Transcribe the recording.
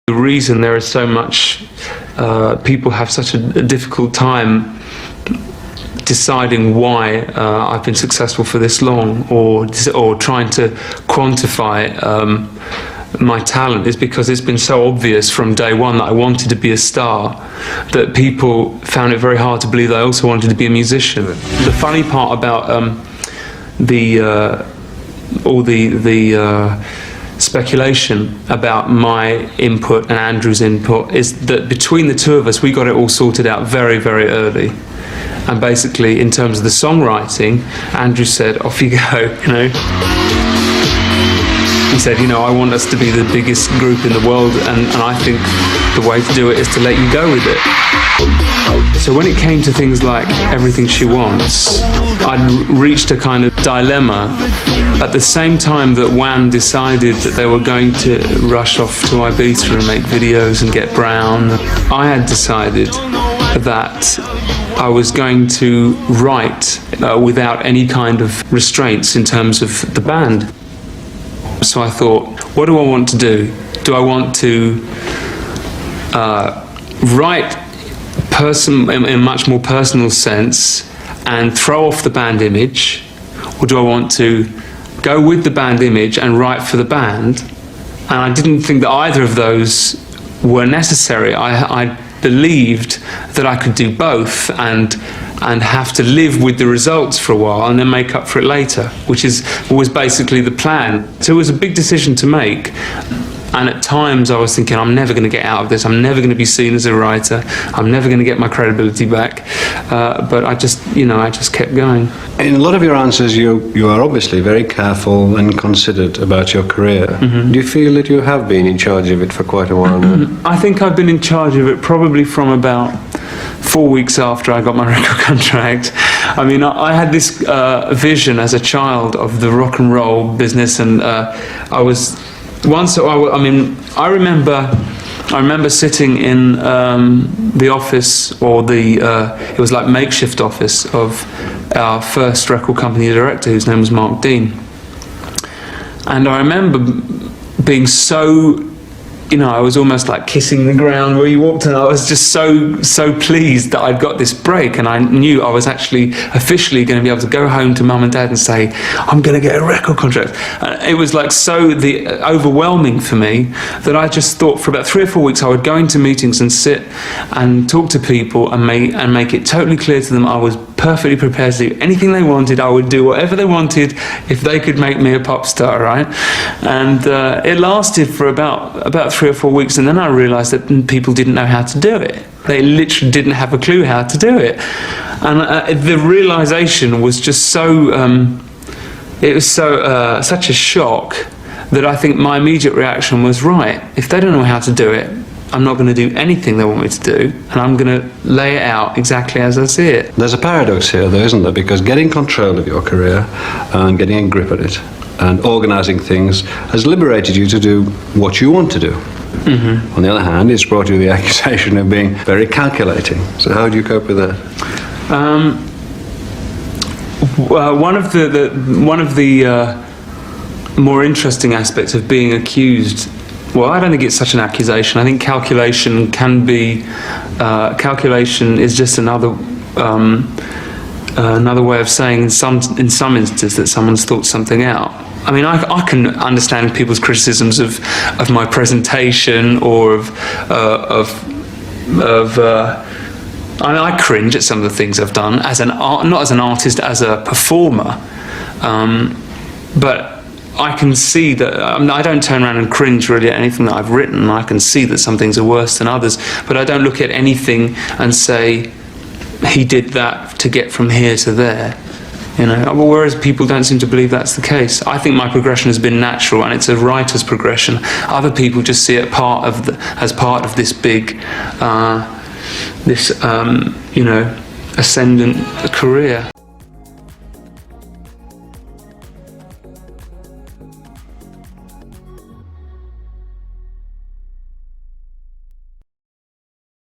The reason there is so much, people have such a difficult time deciding why I've been successful for this long, or trying to quantify my talent, is because it's been so obvious from day one that I wanted to be a star, that people found it very hard to believe that I also wanted to be a musician. The funny part about all the speculation about my input and Andrew's input is that between the two of us, we got it all sorted out very, very early. And basically, in terms of the songwriting, Andrew said, off you go, you know. He said, you know, I want us to be the biggest group in the world, and I think the way to do it is to let you go with it. So when it came to things like Everything She Wants, I'd reached a kind of dilemma. At the same time that Wham decided that they were going to rush off to Ibiza and make videos and get brown, I had decided that I was going to write without any kind of restraints in terms of the band. So I thought, what do I want to do? Do I want to write in a much more personal sense and throw off the band image, or do I want to go with the band image and write for the band? And I didn't think that either of those were necessary. I believed that I could do both and have to live with the results for a while and then make up for it later, which was basically the plan. So it was a big decision to make. And at times I was thinking, I'm never going to get out of this. I'm never going to be seen as a writer. I'm never going to get my credibility back. But I just kept going. In a lot of your answers, you are obviously very careful and considered about your career. Mm-hmm. Do you feel that you have been in charge of it for quite a while now? I think I've been in charge of it probably from about 4 weeks after I got my record contract. I mean, I had this vision as a child of the rock and roll business, and I remember sitting in the office, or it was like makeshift office of our first record company director, whose name was Mark Dean. And I remember being so, I was almost like kissing the ground where you walked, and I was just so pleased that I'd got this break, and I knew I was actually officially going to be able to go home to mum and dad and say, I'm going to get a record contract. And it was like overwhelming for me that I just thought for about 3 or 4 weeks I would go into meetings and sit and talk to people and make it totally clear to them I was perfectly prepared to do anything they wanted. I would do whatever they wanted if they could make me a pop star, right? And it lasted for about 3 or 4 weeks, and then I realised that people didn't know how to do it. They literally didn't have a clue how to do it. And the realisation was just such a shock that I think my immediate reaction was, right, if they don't know how to do it, I'm not going to do anything they want me to do, and I'm going to lay it out exactly as I see it. There's a paradox here, though, isn't there? Because getting control of your career and getting a grip at it and organising things has liberated you to do what you want to do. Mm-hmm. On the other hand, it's brought you the accusation of being very calculating. So how do you cope with that? One of the more interesting aspects of being accused, well, I don't think it's such an accusation. I think calculation is just another way of saying in some instances that someone's thought something out. I mean, I can understand people's criticisms of my presentation, or I cringe at some of the things I've done not as an artist, as a performer, but I can see that, I don't turn around and cringe really at anything that I've written. I can see that some things are worse than others, but I don't look at anything and say, he did that to get from here to there. Whereas people don't seem to believe that's the case. I think my progression has been natural, and it's a writer's progression. Other people just see it as part of this big, ascendant career.